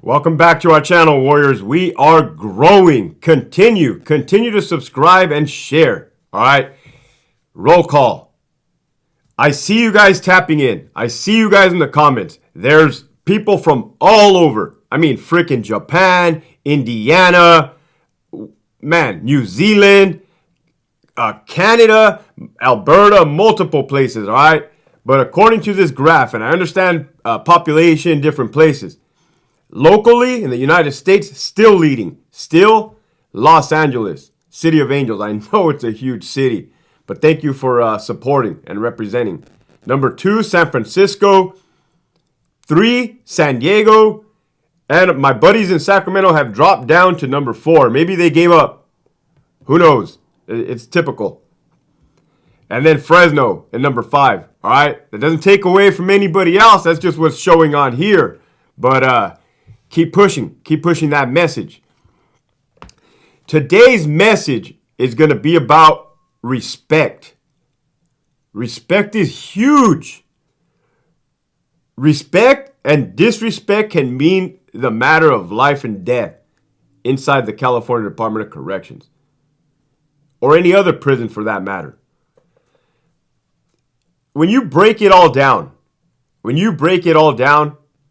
Welcome back to our channel, Warriors. We are growing. Continue to subscribe and share. All right. Roll call. I see you guys tapping in. I see you guys in the comments. There's people from all over. I mean, freaking Japan, Indiana, man, New Zealand, Canada, Alberta, multiple places. All right. But according to this graph, and I understand population in different places, locally in the United States, still leading. Still Los Angeles, City of Angels. I know it's a huge city, but thank you for supporting and representing. Number 2, San Francisco. 3, San Diego. And my buddies in Sacramento have dropped down to number 4. Maybe they gave up. Who knows? It's typical. And then Fresno at number 5. All right? That doesn't take away from anybody else. That's just what's showing on here. But keep pushing that message. Today's message is going to be about respect. Respect is huge. Respect and disrespect can mean the matter of life and death inside the California Department of Corrections, or any other prison for that matter. When you break it all down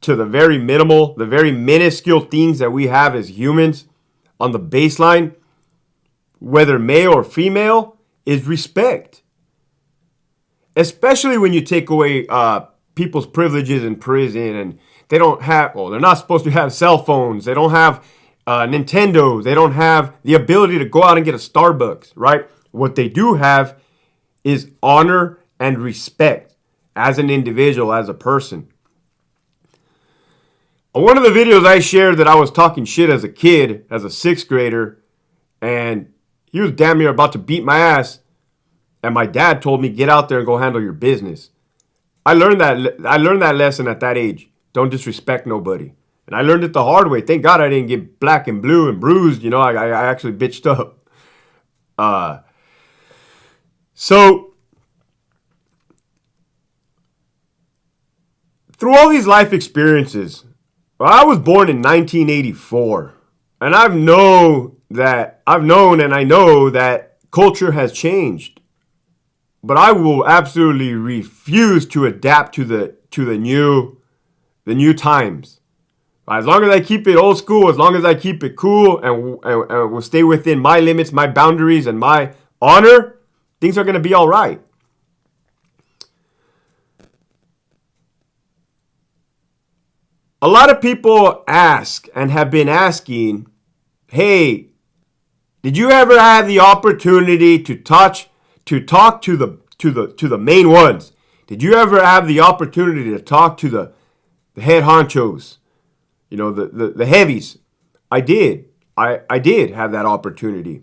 to the very minimal, the very minuscule things that we have as humans on the baseline, whether male or female, is respect. Especially when you take away people's privileges in prison, and they don't have, they're not supposed to have cell phones. They don't have Nintendo. They don't have the ability to go out and get a Starbucks, right? What they do have is honor and respect as an individual, as a person. On one of the videos I shared that I was talking shit as a kid, as a 6th grader, and he was damn near about to beat my ass, and my dad told me, get out there and go handle your business. I learned that lesson at that age. Don't disrespect nobody. And I learned it the hard way. Thank God I didn't get black and blue and bruised. You know, I actually bitched up. So through all these life experiences, I was born in 1984, and I know that culture has changed, but I will absolutely refuse to adapt to the new times. As long as I keep it old school, as long as I keep it cool, and will stay within my limits, my boundaries, and my honor, things are going to be all right. A lot of people ask and have been asking, hey, did you ever have the opportunity to talk to the main ones? Did you ever have the opportunity to talk to the head honchos? You know, the heavies. I did. I did have that opportunity.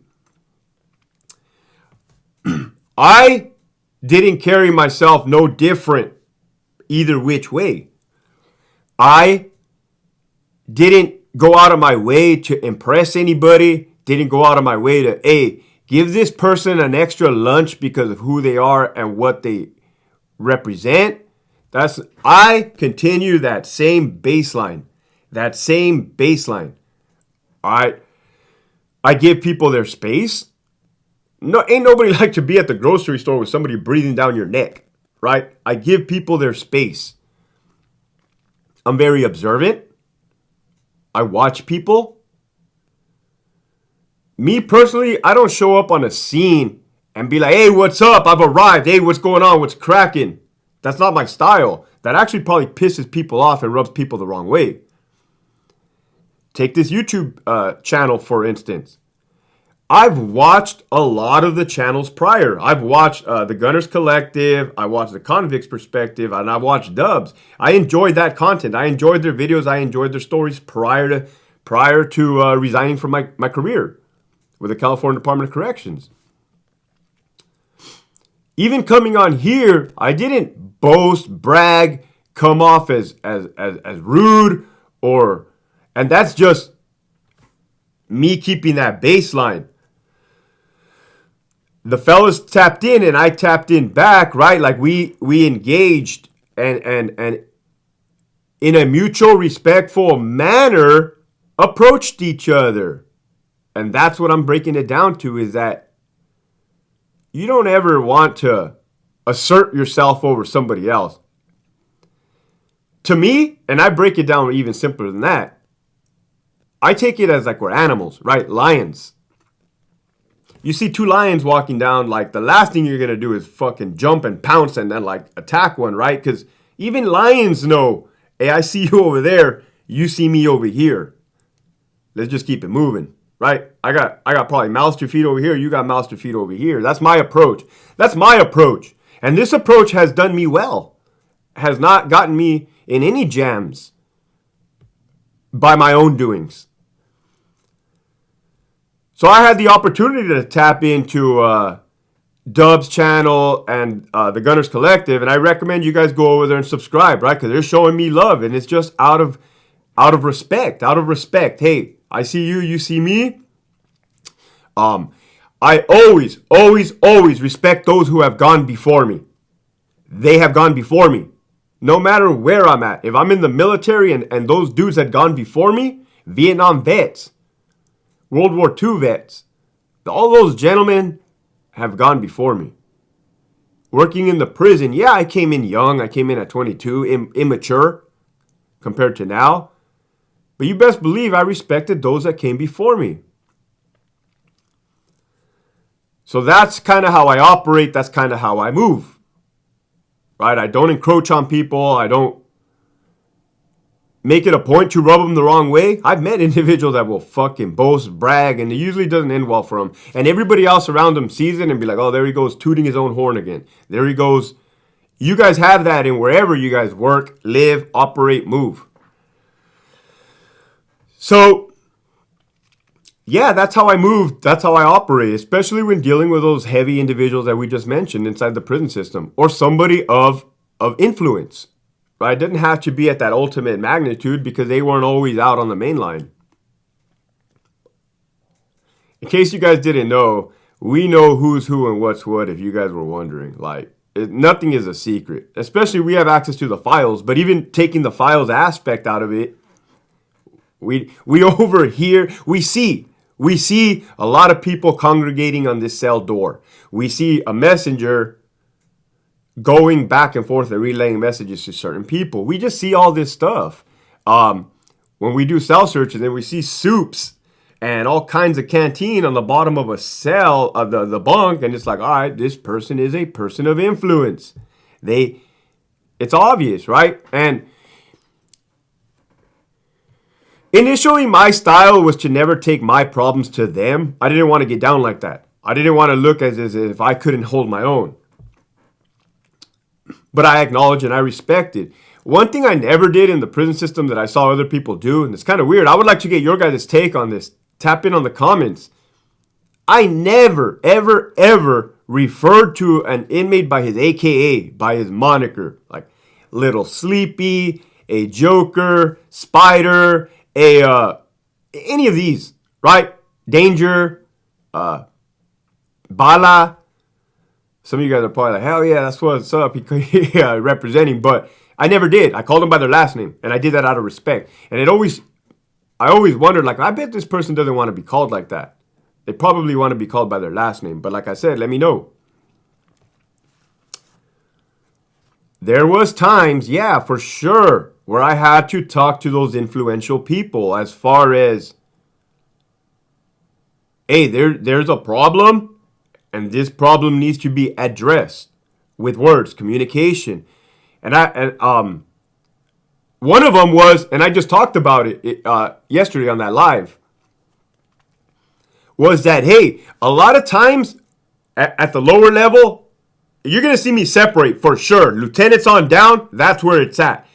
I didn't carry myself no different either which way. I didn't go out of my way to impress anybody. Didn't go out of my way to, hey, give this person an extra lunch because of who they are and what they represent. I continue that same baseline. All right. I give people their space. No, ain't nobody like to be at the grocery store with somebody breathing down your neck, right? I give people their space. I'm very observant. I watch people. Me personally, I don't show up on a scene and be like, hey, what's up? I've arrived. Hey, what's going on? What's cracking? That's not my style. That actually probably pisses people off and rubs people the wrong way. Take this YouTube channel, for instance. I've watched a lot of the channels prior. I've watched the Gunners Collective. I watched the Convicts Perspective, and I watched Dubs. I enjoyed that content. I enjoyed their videos. I enjoyed their stories prior to resigning from my career with the California Department of Corrections. Even coming on here, I didn't boast, brag, come off as rude, and that's just me keeping that baseline. The fellas tapped in and I tapped in back, right? Like we engaged and in a mutual, respectful manner, approached each other. And that's what I'm breaking it down to, is that you don't ever want to assert yourself over somebody else. To me, and I break it down even simpler than that, I take it as like we're animals, right? Lions. You see two lions walking down, like the last thing you're going to do is fucking jump and pounce and then like attack one, right? Because even lions know, hey, I see you over there, you see me over here. Let's just keep it moving, right? I got probably mouse to feet over here, you got mouse to feet over here. That's my approach. That's my approach. And this approach has done me well. Has not gotten me in any jams by my own doings. So I had the opportunity to tap into Dub's channel and the Gunners Collective, and I recommend you guys go over there and subscribe, right? Because they're showing me love, and it's just out of respect, Hey, I see you, you see me. I always respect those who have gone before me. They have gone before me. No matter where I'm at. If I'm in the military and those dudes had gone before me, Vietnam vets, World War II vets, all those gentlemen have gone before me. Working in the prison, yeah, I came in young. I came in at 22, immature compared to now. But you best believe I respected those that came before me. So that's kind of how I operate. That's kind of how I move. Right? I don't encroach on people. I don't make it a point to rub them the wrong way. I've met individuals that will fucking boast, brag, and it usually doesn't end well for them. And everybody else around them sees it and be like, oh, there he goes, tooting his own horn again. There he goes. You guys have that in wherever you guys work, live, operate, move. So, yeah, that's how I move. That's how I operate, especially when dealing with those heavy individuals that we just mentioned inside the prison system, or somebody of influence. Right? It didn't have to be at that ultimate magnitude because they weren't always out on the main line. In case you guys didn't know, we know who's who and what's what, if you guys were wondering. Like, nothing is a secret. Especially we have access to the files, but even taking the files aspect out of it, we overhear, we see a lot of people congregating on this cell door. We see a messenger going back and forth and relaying messages to certain people. We just see all this stuff. When we do cell searches, then we see soups and all kinds of canteen on the bottom of a cell of the bunk, and it's like, all right, this person is a person of influence. It's obvious, right? And initially, my style was to never take my problems to them. I didn't want to get down like that. I didn't want to look as if I couldn't hold my own. But I acknowledge and I respect it. One thing I never did in the prison system that I saw other people do, and it's kind of weird. I would like to get your guys' take on this. Tap in on the comments. I never, ever referred to an inmate by his AKA, by his moniker. Like Little Sleepy, a Joker, Spider, any of these, right? Danger, Bala. Some of you guys are probably like, hell yeah, that's what's up. He representing, but I never did. I called them by their last name, and I did that out of respect. And I always wondered, like, I bet this person doesn't want to be called like that. They probably want to be called by their last name. But like I said, let me know. There was times, yeah, for sure, where I had to talk to those influential people as far as, hey, there's a problem. And this problem needs to be addressed with words, communication. And one of them was, and I just talked about it yesterday on that live, was that, hey, a lot of times at the lower level, you're going to see me separate for sure. Lieutenants on down, that's where it's at.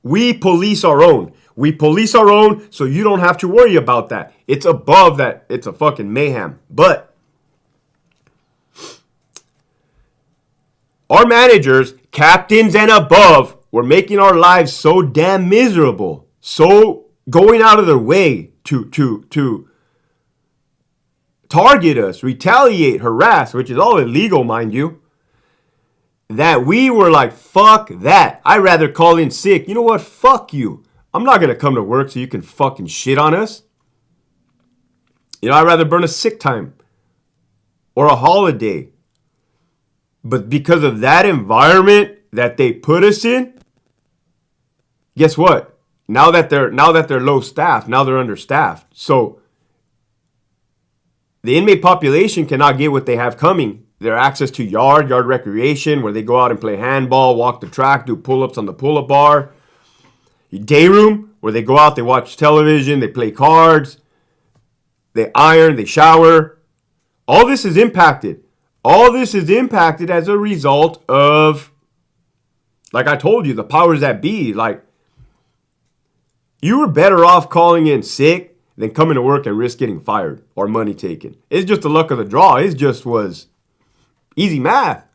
We police our own. We police our own, so you don't have to worry about that. It's above that. It's a fucking mayhem. But our managers, captains and above, were making our lives so damn miserable, so going out of their way to target us, retaliate, harass, which is all illegal, mind you. that we were like, fuck that. I'd rather call in sick. You know what? Fuck you. I'm not going to come to work so you can fucking shit on us. You know, I'd rather burn a sick time or a holiday. But because of that environment that they put us in, guess what? Now that they're low staffed, now they're understaffed. So the inmate population cannot get what they have coming. Their access to yard recreation, where they go out and play handball, walk the track, do pull-ups on the pull-up bar. Day room, where they go out, they watch television, they play cards, they iron, they shower. All this is impacted. All this is impacted as a result of, like I told you, the powers that be. Like, you were better off calling in sick than coming to work and risk getting fired or money taken. It's just the luck of the draw. It just was easy math.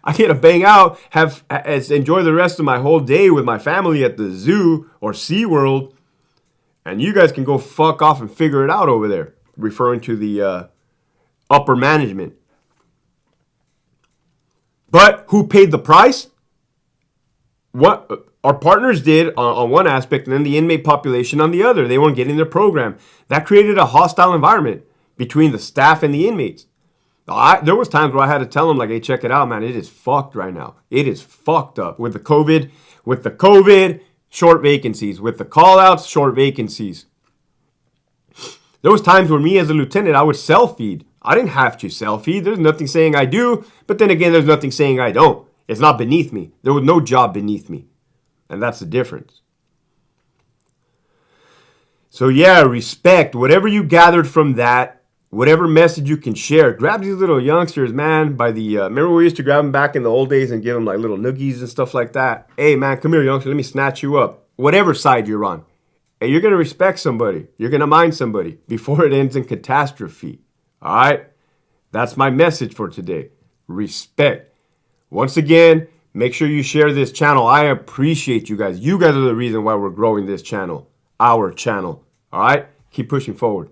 I get to bang out, enjoy the rest of my whole day with my family at the zoo or SeaWorld, and you guys can go fuck off and figure it out over there, referring to the upper management. But who paid the price? What our partners did on one aspect, and then the inmate population on the other. They weren't getting their program. That created a hostile environment between the staff and the inmates. There was times where I had to tell them, like, hey, check it out, man. It is fucked right now. It is fucked up with the COVID, short vacancies. With the call-outs, short vacancies. There was times where me as a lieutenant, I would self-feed. I didn't have to self-feed. There's nothing saying I do. But then again, there's nothing saying I don't. It's not beneath me. There was no job beneath me. And that's the difference. So yeah, respect. Whatever you gathered from that, whatever message you can share, grab these little youngsters, man. Remember we used to grab them back in the old days and give them like little noogies and stuff like that? Hey man, come here, youngster. Let me snatch you up. Whatever side you're on. And you're going to respect somebody. You're going to mind somebody before it ends in catastrophe. All right? That's my message for today. Respect. Once again, make sure you share this channel. I appreciate you guys. You guys are the reason why we're growing this channel. Our channel. All right? Keep pushing forward.